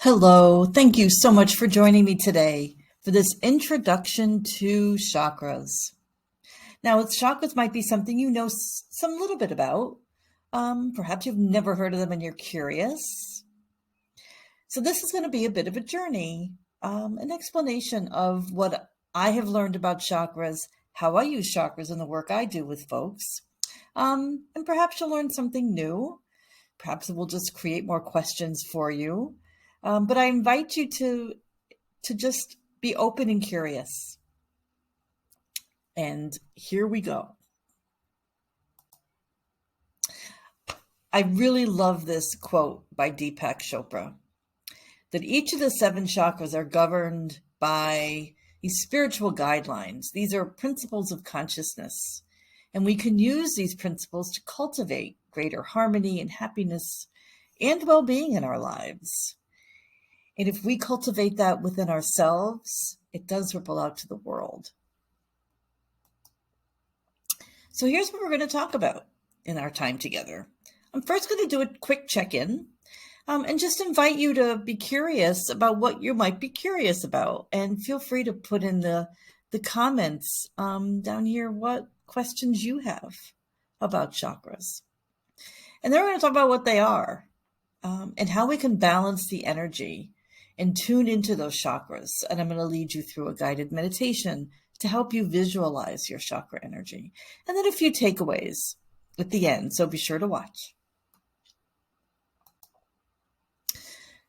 Hello, thank you so much for joining me today for this introduction to chakras. Now, chakras might be something you know some little bit about. Perhaps you've never heard of them and you're curious. So this is going to be a bit of a journey, an explanation of what I have learned about chakras, how I use chakras in the work I do with folks. And perhaps you'll learn something new. Perhaps it will just create more questions for you. But I invite you to just be open and curious. And here we go. I really love this quote by Deepak Chopra, that each of the 7 chakras are governed by these spiritual guidelines. These are principles of consciousness. And we can use these principles to cultivate greater harmony and happiness and well-being in our lives. And if we cultivate that within ourselves, it does ripple out to the world. So here's what we're going to talk about in our time together. I'm first going to do a quick check-in and just invite you to be curious about what you might be curious about. And feel free to put in the comments down here what questions you have about chakras. And then we're going to talk about what they are and how we can balance the energy and tune into those chakras. And I'm going to lead you through a guided meditation to help you visualize your chakra energy. And then a few takeaways at the end, so be sure to watch.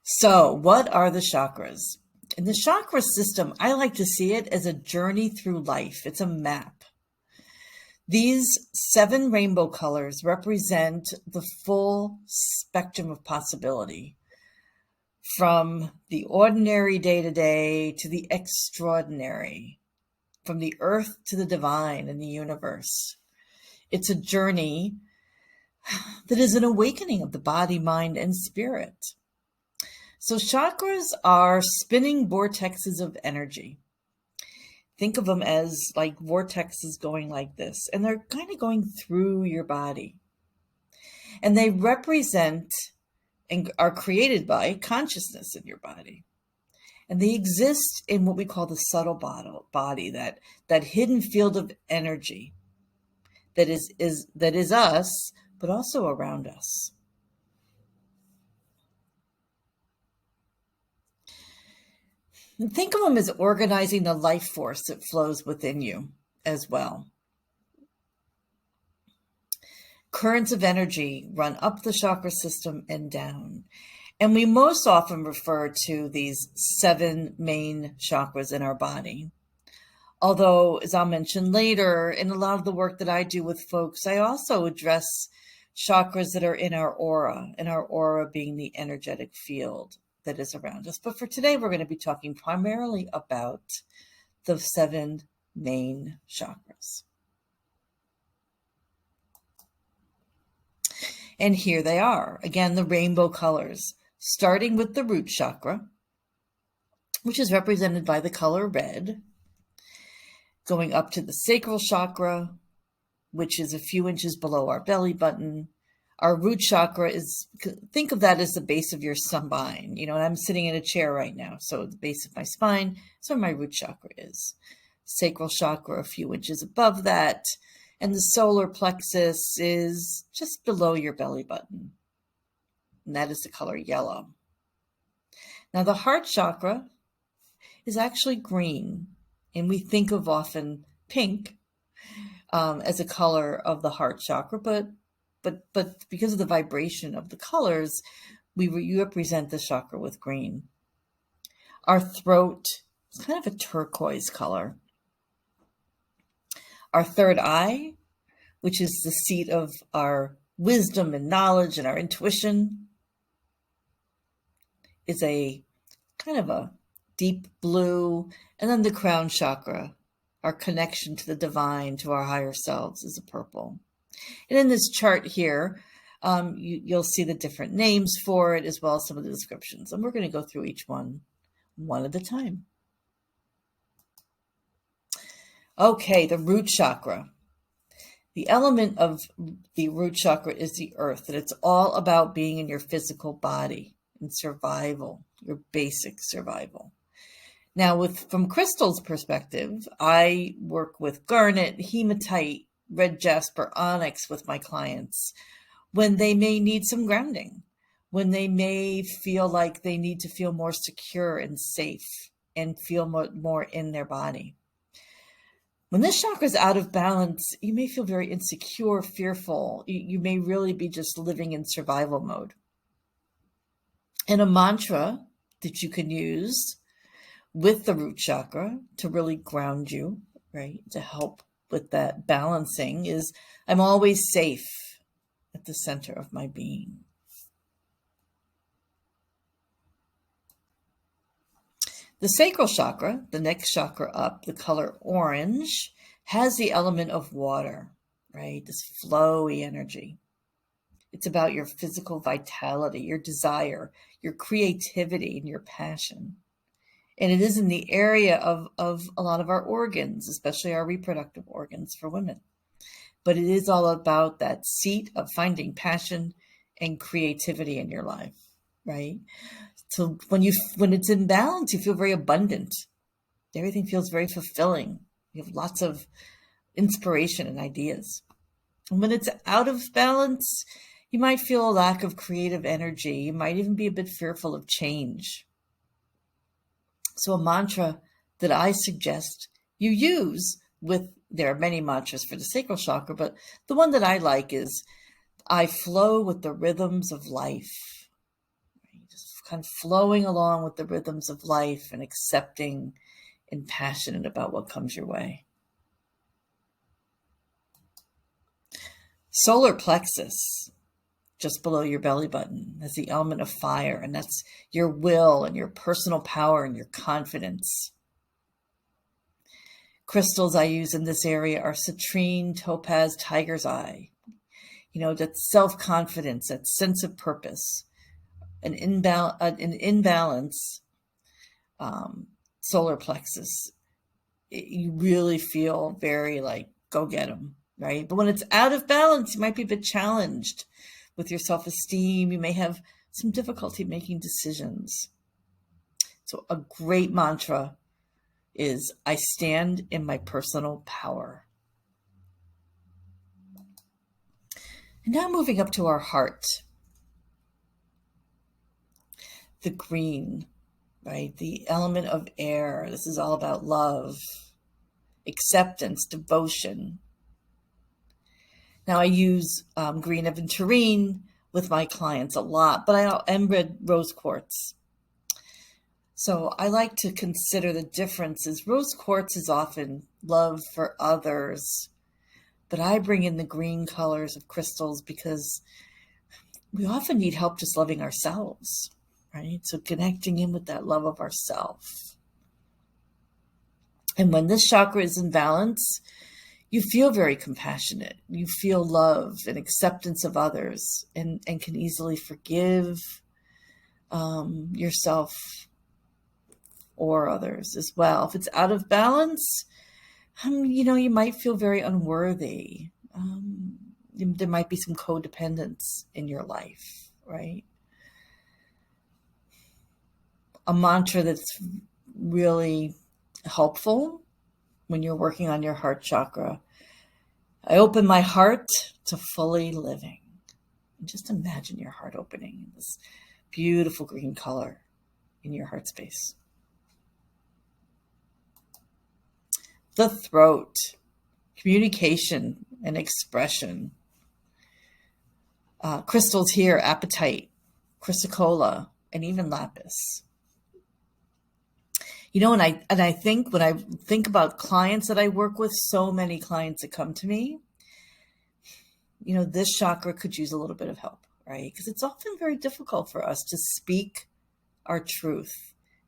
So what are the chakras? In the chakra system, I like to see it as a journey through life. It's a map. These 7 rainbow colors represent the full spectrum of possibility, from the ordinary day-to-day to the extraordinary, from the earth to the divine and the universe. It's a journey that is an awakening of the body, mind, and spirit. So chakras are spinning vortexes of energy. Think of them as like vortexes going like this, and they're kind of going through your body. And they represent and are created by consciousness in your body. And they exist in what we call the subtle body, that hidden field of energy that is us, but also around us. And think of them as organizing the life force that flows within you as well. Currents of energy run up the chakra system and down. And we most often refer to these 7 main chakras in our body. Although, as I'll mention later, in a lot of the work that I do with folks, I also address chakras that are in our aura being the energetic field that is around us. But for today, we're going to be talking primarily about the 7 main chakras. And here they are, again, the rainbow colors, starting with the root chakra, which is represented by the color red, going up to the sacral chakra, which is a few inches below our belly button. Our root chakra is, think of that as the base of your spine. You know, and I'm sitting in a chair right now, so the base of my spine is where my root chakra is. Sacral chakra, a few inches above that. And the solar plexus is just below your belly button. And that is the color yellow. Now, the heart chakra is actually green. And we think of often pink as a color of the heart chakra. But because of the vibration of the colors, you represent the chakra with green. Our throat is kind of a turquoise color. Our third eye, which is the seat of our wisdom and knowledge and our intuition, is a kind of a deep blue. And then the crown chakra, our connection to the divine, to our higher selves, is a purple. And in this chart here, you'll see the different names for it, as well as some of the descriptions. And we're going to go through each one at a time. Okay, the root chakra. The element of the root chakra is the earth, and it's all about being in your physical body. and survival, your basic survival. Now, from crystals perspective, I work with garnet, hematite, red jasper, onyx with my clients when they may need some grounding, when they may feel like they need to feel more secure and safe and feel more in their body. When this chakra is out of balance, you may feel very insecure, fearful. You may really be just living in survival mode. And a mantra that you can use with the root chakra to really ground you, right, to help with that balancing is, I'm always safe at the center of my being. The sacral chakra, the next chakra up, the color orange, has the element of water, right? This flowy energy. It's about your physical vitality, your desire, your creativity, and your passion. And it is in the area of a lot of our organs, especially our reproductive organs for women. But it is all about that seat of finding passion and creativity in your life, right? So when it's in balance, you feel very abundant. Everything feels very fulfilling. You have lots of inspiration and ideas. And when it's out of balance, you might feel a lack of creative energy. You might even be a bit fearful of change. So a mantra that I suggest you use there are many mantras for the sacral chakra, but the one that I like is, I flow with the rhythms of life. Just kind of flowing along with the rhythms of life and accepting and passionate about what comes your way. Solar plexus, just below your belly button, has the element of fire, and that's your will and your personal power and your confidence. Crystals I use in this area are citrine, topaz, tiger's eye. That self-confidence, that sense of purpose, an imbalance, solar plexus. You really feel very like, go get them, right? But when it's out of balance, you might be a bit challenged with your self-esteem. You may have some difficulty making decisions. So a great mantra is, I stand in my personal power. And now moving up to our heart. The green, right? The element of air. This is all about love, acceptance, devotion. Now I use green aventurine with my clients a lot, but I am red rose quartz. So I like to consider the differences. Rose quartz is often love for others, but I bring in the green colors of crystals because we often need help just loving ourselves, right? So connecting in with that love of ourself. And when this chakra is in balance, you feel very compassionate. You feel love and acceptance of others, and can easily forgive yourself or others as well. If it's out of balance, you might feel very unworthy. There might be some codependence in your life, right? A mantra that's really helpful when you're working on your heart chakra. I open my heart to fully living. And just imagine your heart opening, this beautiful green color in your heart space. The throat, communication and expression. Crystals here, apatite, chrysocolla, and even lapis. And I think when I think about clients that I work with, so many clients that come to me, this chakra could use a little bit of help, right? Because it's often very difficult for us to speak our truth,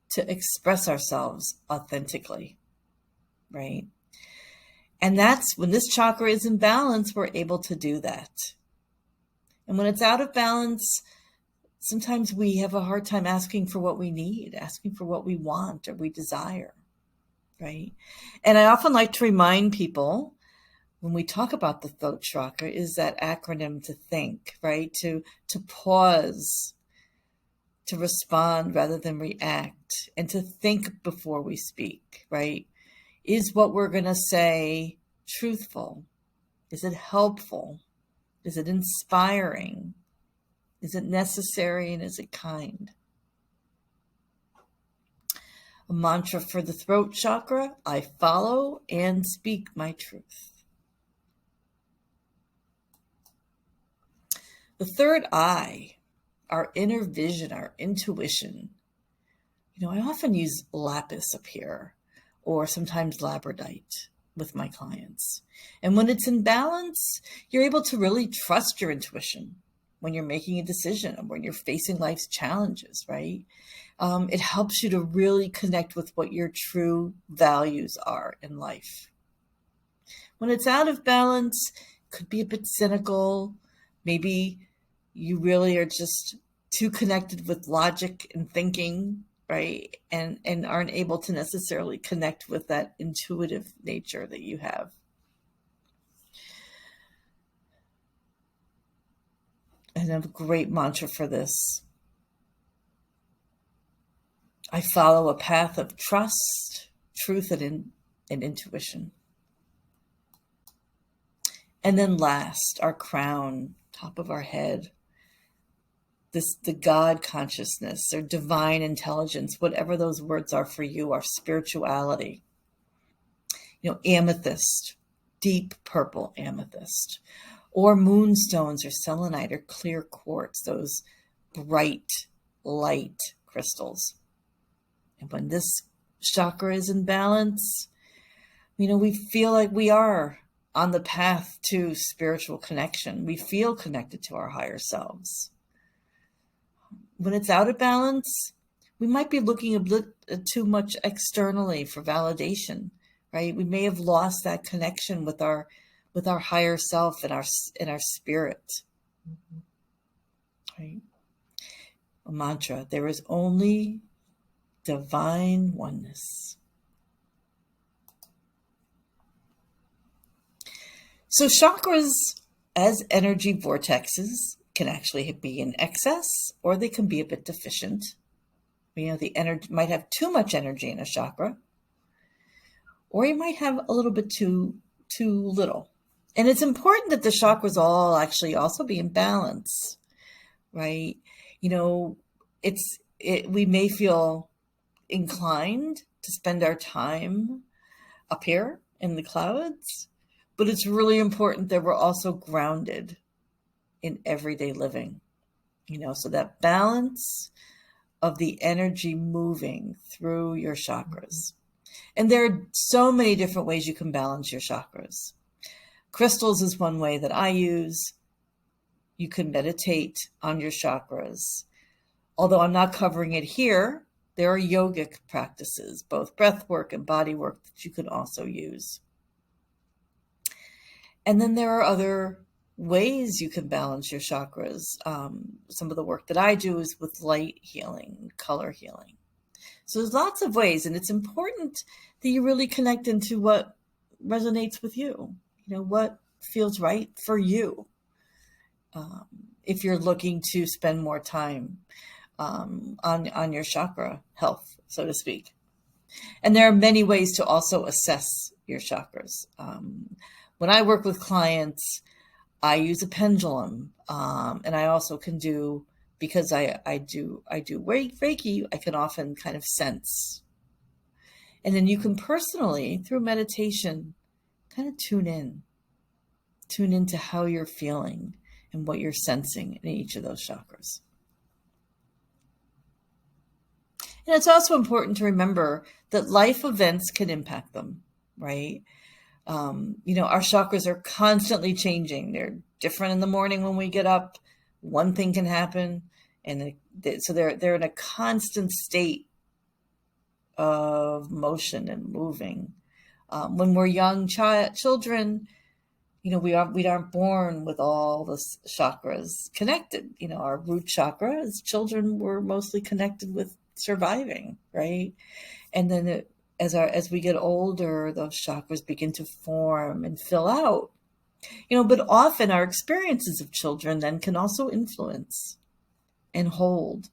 to express ourselves authentically, right? And that's when this chakra is in balance, we're able to do that. And when it's out of balance, sometimes we have a hard time asking for what we need, asking for what we want or we desire, right? And I often like to remind people when we talk about the throat chakra is that acronym to think, right? To pause, to respond rather than react, and to think before we speak, right? Is what we're going to say truthful? Is it helpful? Is it inspiring? Is it necessary, and is it kind? A mantra for the throat chakra: I follow and speak my truth. The third eye, our inner vision, our intuition. I often use lapis up here, or sometimes labradorite with my clients. And when it's in balance, you're able to really trust your intuition when you're making a decision and when you're facing life's challenges, right? It helps you to really connect with what your true values are in life. When it's out of balance, it could be a bit cynical. Maybe you really are just too connected with logic and thinking, right? And aren't able to necessarily connect with that intuitive nature that you have. And I have a great mantra for this. I follow a path of trust, truth, and intuition. And then last, our crown, top of our head. The God consciousness or divine intelligence, whatever those words are for you, our spirituality. Amethyst, deep purple amethyst, or moonstones or selenite or clear quartz, those bright light crystals. And when this chakra is in balance, we feel like we are on the path to spiritual connection. We feel connected to our higher selves. When it's out of balance, we might be looking a bit too much externally for validation, right? We may have lost that connection with our higher self and our spirit. Right? A mantra: there is only divine oneness. So chakras as energy vortexes can actually be in excess, or they can be a bit deficient. The energy might have too much energy in a chakra, or you might have a little bit too little. And it's important that the chakras all actually also be in balance, right? We may feel inclined to spend our time up here in the clouds, but it's really important that we're also grounded in everyday living, so that balance of the energy moving through your chakras. And there are so many different ways you can balance your chakras. Crystals is one way that I use. You can meditate on your chakras. Although I'm not covering it here, there are yogic practices, both breath work and body work, that you can also use. And then there are other ways you can balance your chakras. Some of the work that I do is with light healing, color healing. So there's lots of ways, and it's important that you really connect into what resonates with you, what feels right for you. If you're looking to spend more time on your chakra health, so to speak. And there are many ways to also assess your chakras. When I work with clients, I use a pendulum, and I also can do, because I do Reiki, I can often kind of sense. And then you can personally, through meditation, kind of tune into how you're feeling and what you're sensing in each of those chakras. And it's also important to remember that life events can impact them, right? Our chakras are constantly changing. They're different in the morning when we get up. One thing can happen, and so they're in a constant state of motion and moving. When we're young children, we aren't born with all the chakras connected. Our root chakra, as children, were mostly connected with surviving, right? And then as we get older, those chakras begin to form and fill out. But often our experiences of children then can also influence and hold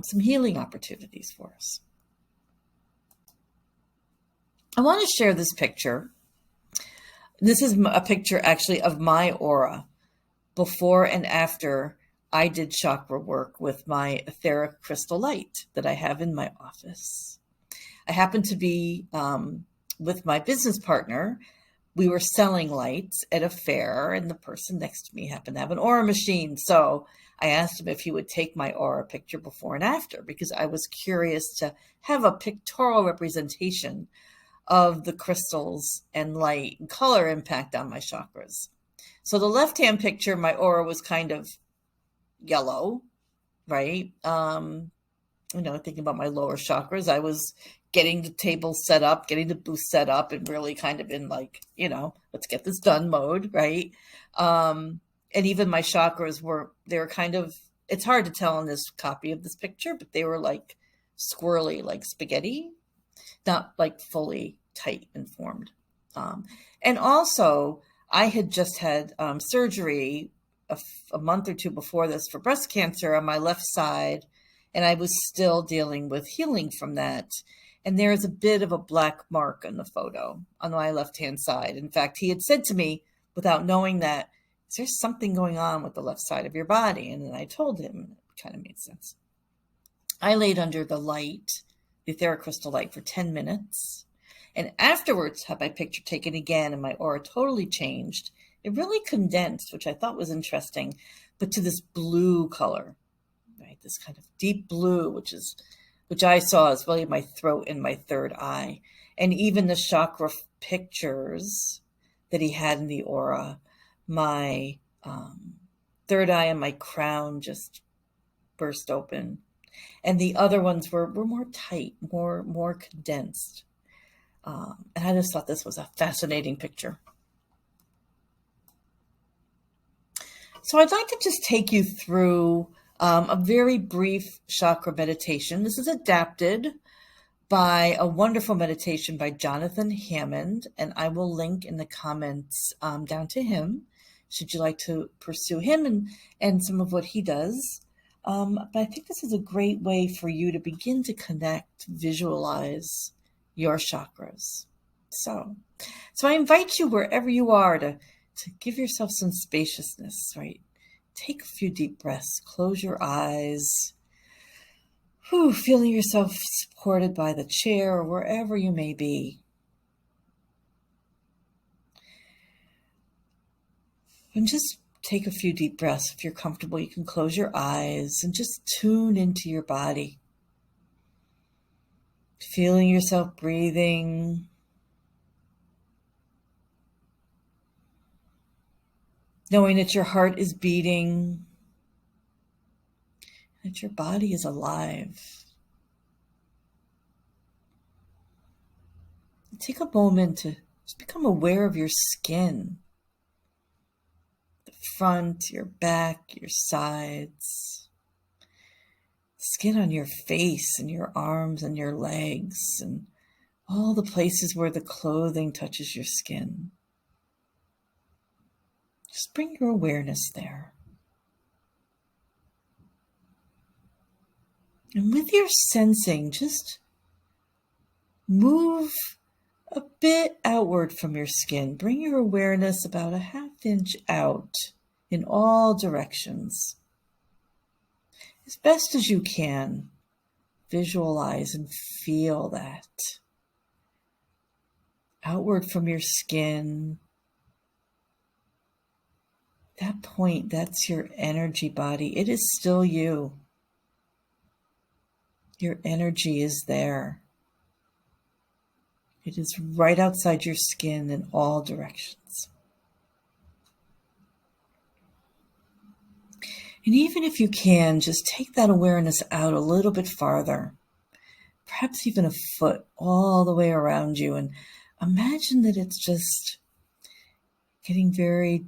some healing opportunities for us. I want to share this picture. This is a picture actually of my aura before and after I did chakra work with my etheric crystal light that I have in my office. I happened to be with my business partner. We were selling lights at a fair, and the person next to me happened to have an aura machine. So I asked him if he would take my aura picture before and after, because I was curious to have a pictorial representation of the crystals and light and color impact on my chakras. So the left-hand picture, my aura was kind of yellow, right? Thinking about my lower chakras, I was getting the table set up, getting the booth set up, and really kind of in like, let's get this done mode, right? And even my chakras they were kind of, it's hard to tell in this copy of this picture, but they were like squirrely, like spaghetti, not like fully tight and formed. And also, I had just had surgery a month or two before this for breast cancer on my left side, and I was still dealing with healing from that. And there is a bit of a black mark in the photo on my left-hand side. In fact, he had said to me, without knowing that, is there something going on with the left side of your body? And then I told him, it kind of made sense. I laid under the light, the etheric crystal light, for 10 minutes. And afterwards had my picture taken again, and my aura totally changed. It really condensed, which I thought was interesting, but to this blue color, right? This kind of deep blue, which I saw as really my throat and my third eye. And even the chakra pictures that he had in the aura, my third eye and my crown just burst open. And the other ones were more tight, more condensed. And I just thought this was a fascinating picture. So I'd like to just take you through a very brief chakra meditation. This is adapted by a wonderful meditation by Jonathan Hammond, and I will link in the comments down to him, should you like to pursue him and some of what he does. But I think this is a great way for you to begin to connect, visualize your chakras. So I invite you wherever you are to give yourself some spaciousness, right? Take a few deep breaths, close your eyes, feeling yourself supported by the chair or wherever you may be. And just take a few deep breaths. If you're comfortable, you can close your eyes and just tune into your body. Feeling yourself breathing. Knowing that your heart is beating. That your body is alive. Take a moment to just become aware of your skin. The front, your back, your sides. Skin on your face and your arms and your legs and all the places where the clothing touches your skin. Just bring your awareness there. And with your sensing, just move a bit outward from your skin. Bring your awareness about a half-inch out in all directions. As best as you can, visualize and feel that. Outward from your skin. That point, that's your energy body. It is still you. Your energy is there. It is right outside your skin in all directions. And even if you can, just take that awareness out a little bit farther, perhaps even a foot all the way around you, and imagine that it's just getting very,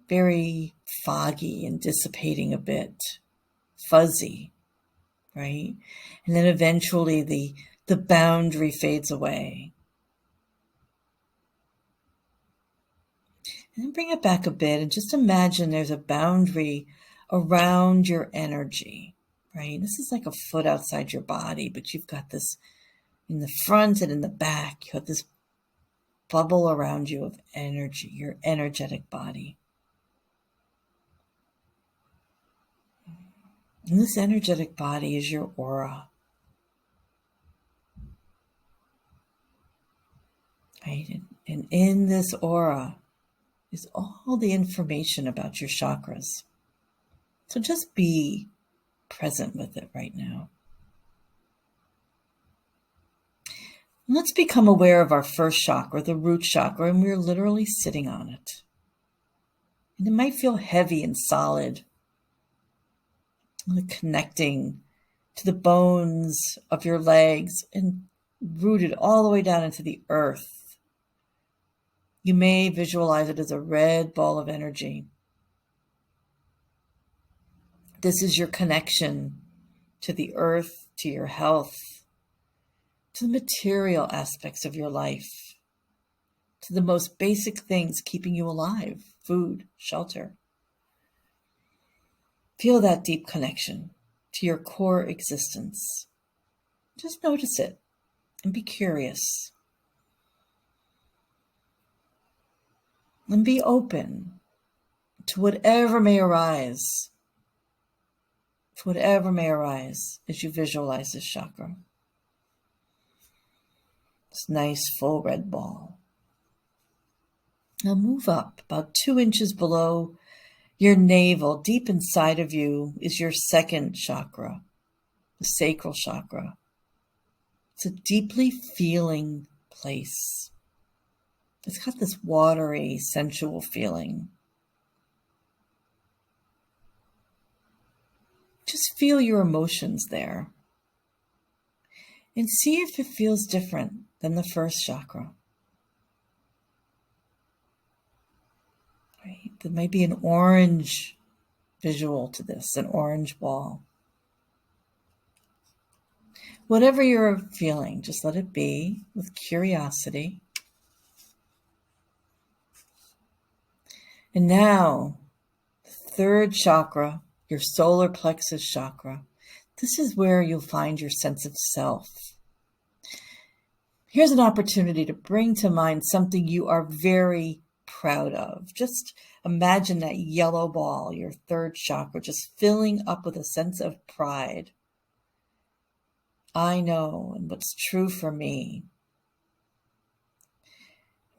very foggy and dissipating a bit, fuzzy, right? And then eventually the boundary fades away. And then bring it back a bit and just imagine there's a boundary around your energy, right? This is like a foot outside your body, but you've got this in the front and in the back. You have this bubble around you of energy, your energetic body. And this energetic body is your aura. Right? And in this aura is all the information about your chakras. So just be present with it right now. Let's become aware of our first chakra, the root chakra, and we're literally sitting on it. And it might feel heavy and solid, connecting to the bones of your legs and rooted all the way down into the earth. You may visualize it as a red ball of energy. This is your connection to the earth, to your health, to the material aspects of your life, to the most basic things keeping you alive, food, shelter. Feel that deep connection to your core existence. Just notice it and be curious. And be open to whatever may arise. To whatever may arise as you visualize this chakra. This nice full red ball. Now move up about 2 inches below your navel. Deep inside of you is your second chakra, the sacral chakra. It's a deeply feeling place. It's got this watery, sensual feeling. Just feel your emotions there. And see if it feels different than the first chakra. Right? There might be an orange visual to this, an orange ball. Whatever you're feeling, just let it be with curiosity. And now, the third chakra, your solar plexus chakra. This is where you'll find your sense of self. Here's an opportunity to bring to mind something you are very proud of. Just imagine that yellow ball, your third chakra, just filling up with a sense of pride. I know, and what's true for me.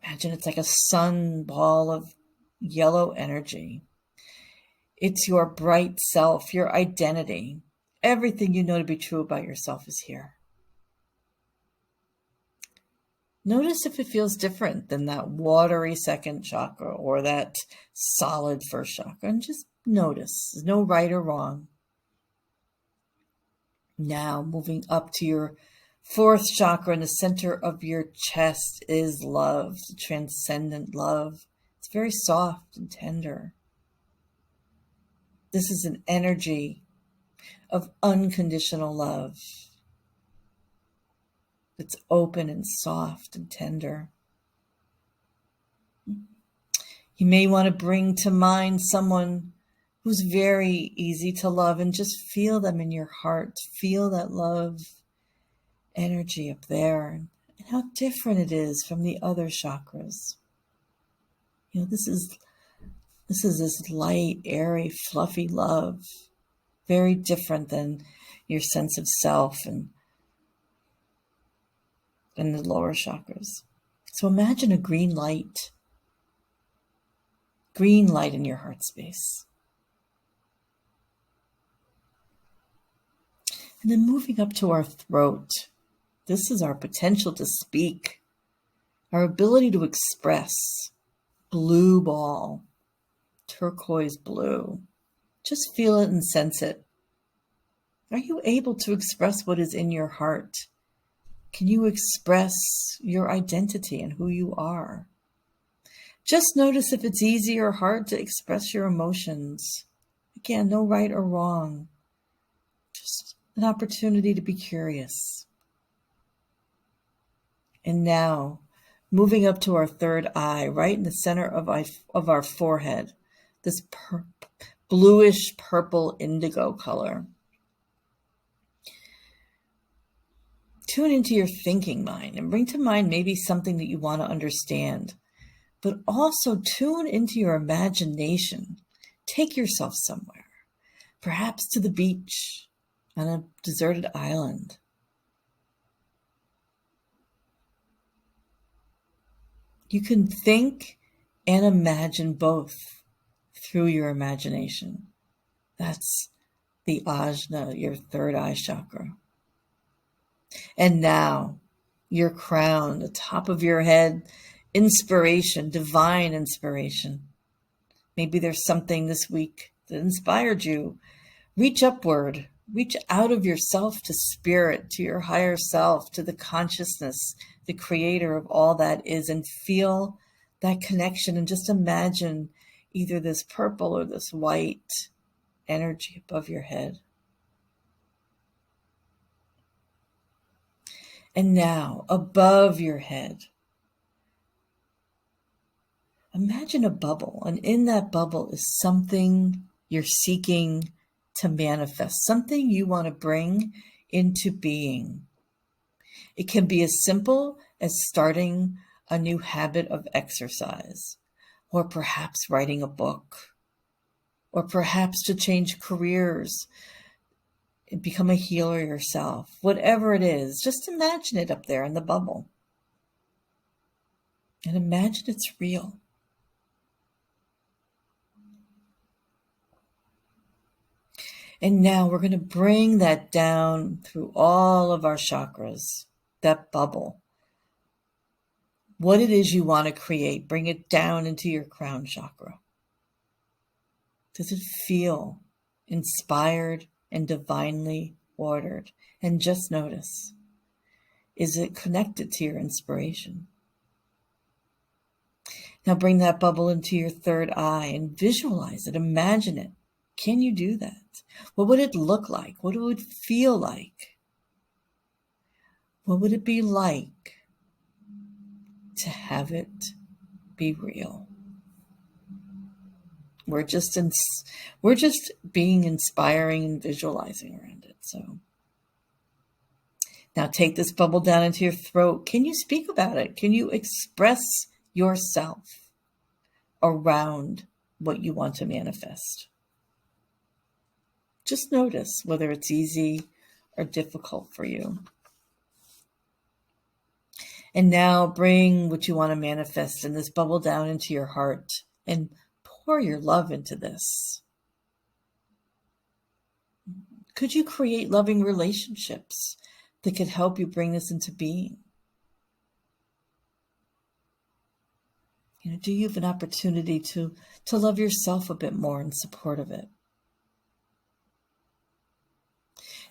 Imagine it's like a sun ball of yellow energy. It's your bright self, your identity. Everything you know to be true about yourself is here. Notice if it feels different than that watery second chakra or that solid first chakra, and just notice. There's no right or wrong. Now, moving up to your fourth chakra in the center of your chest is love, the transcendent love. It's very soft and tender. This is an energy of unconditional love. It's open and soft and tender. You may want to bring to mind someone who's very easy to love and just feel them in your heart. Feel that love energy up there and how different it is from the other chakras. You know, this is this light, airy, fluffy love. Very different than your sense of self and the lower chakras. So imagine a green light in your heart space. And then moving up to our throat. This is our potential to speak, our ability to express. Blue ball, turquoise blue. Just feel it and sense it. Are you able to express what is in your heart? Can you express your identity and who you are? Just notice if it's easy or hard to express your emotions. Again, no right or wrong. Just an opportunity to be curious. And now, moving up to our third eye, right in the center of our forehead, this bluish purple indigo color. Tune into your thinking mind and bring to mind maybe something that you want to understand, but also tune into your imagination. Take yourself somewhere, perhaps to the beach, on a deserted island. You can think and imagine both through your imagination. That's the ajna, your third eye chakra. And now, your crown, the top of your head, inspiration, divine inspiration. Maybe there's something this week that inspired you. Reach upward, reach out of yourself to spirit, to your higher self, to the consciousness, the creator of all that is, and feel that connection and just imagine either this purple or this white energy above your head. And now, above your head, imagine a bubble, and in that bubble is something you're seeking to manifest, something you want to bring into being. It can be as simple as starting a new habit of exercise, or perhaps writing a book, or perhaps to change careers and become a healer yourself. Whatever it is, just imagine it up there in the bubble. And imagine it's real. And now we're going to bring that down through all of our chakras, that bubble. What it is you want to create, bring it down into your crown chakra. Does it feel inspired and divinely ordered? And just notice, is it connected to your inspiration? Now bring that bubble into your third eye and visualize it, imagine it. Can you do that? What would it look like? What would it feel like? What would it be like to have it be real? We're just being inspiring and visualizing around it. So now take this bubble down into your throat. Can you speak about it? Can you express yourself around what you want to manifest? Just notice whether it's easy or difficult for you. And now bring what you want to manifest in this bubble down into your heart and pour your love into this. Could you create loving relationships that could help you bring this into being? Do you have an opportunity to love yourself a bit more in support of it?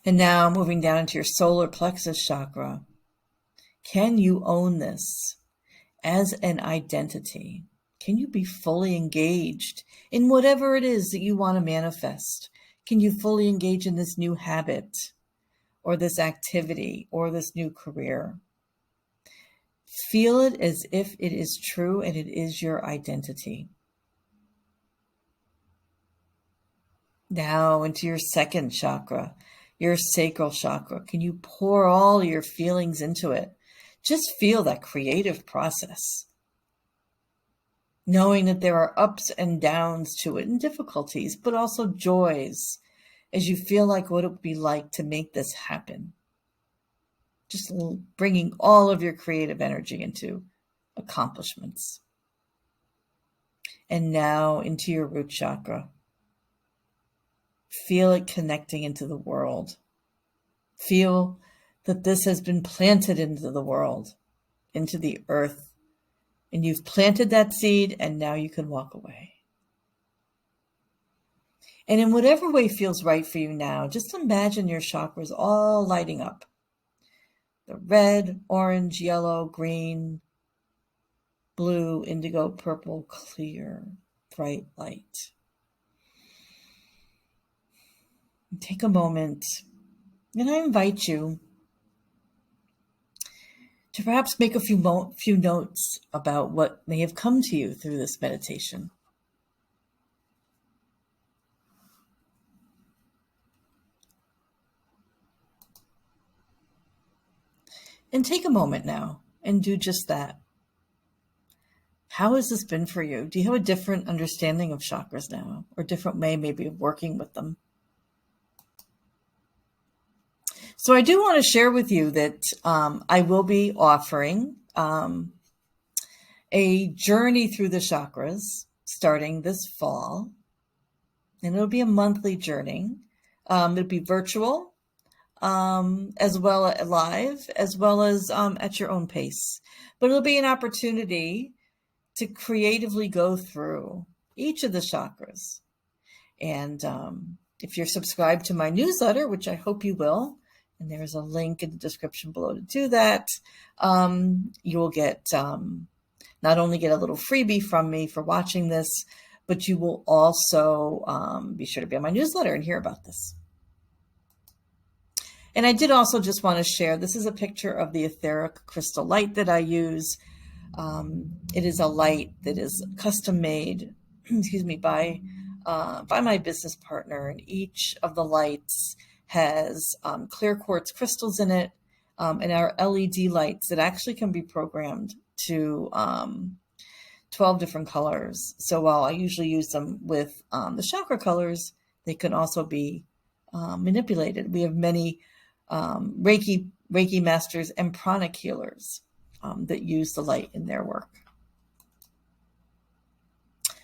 And now moving down into your solar plexus chakra. Can you own this as an identity? Can you be fully engaged in whatever it is that you want to manifest? Can you fully engage in this new habit or this activity or this new career? Feel it as if it is true and it is your identity. Now into your second chakra, your sacral chakra. Can you pour all your feelings into it? Just feel that creative process. Knowing that there are ups and downs to it and difficulties, but also joys as you feel like what it would be like to make this happen. Just bringing all of your creative energy into accomplishments. And now into your root chakra. Feel it connecting into the world. Feel that this has been planted into the world, into the earth. And you've planted that seed, and now you can walk away. And in whatever way feels right for you now, just imagine your chakras all lighting up. The red, orange, yellow, green, blue, indigo, purple, clear, bright light. Take a moment, and I invite you to perhaps make a few notes about what may have come to you through this meditation. And take a moment now and do just that. How has this been for you? Do you have a different understanding of chakras now, or a different way maybe of working with them? So I do want to share with you that I will be offering a journey through the chakras starting this fall. And it'll be a monthly journey. It'll be virtual, as well as live, as well as at your own pace. But it'll be an opportunity to creatively go through each of the chakras. And if you're subscribed to my newsletter, which I hope you will, and there's a link in the description below to do that, you will get not only get a little freebie from me for watching this, but you will also be sure to be on my newsletter and hear about this. And I did also just want to share, this is a picture of the etheric crystal light that I use. It is a light that is custom made, excuse me, by my business partner, and each of the lights has clear quartz crystals in it, and our LED lights that actually can be programmed to 12 different colors. So while I usually use them with the chakra colors, they can also be manipulated. We have many Reiki masters and pranic healers that use the light in their work.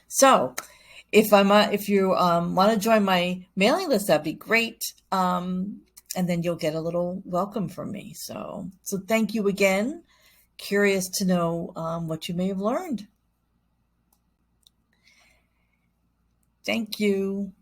So if you want to join my mailing list, that'd be great. And then you'll get a little welcome from me. So thank you again. Curious to know what you may have learned. Thank you.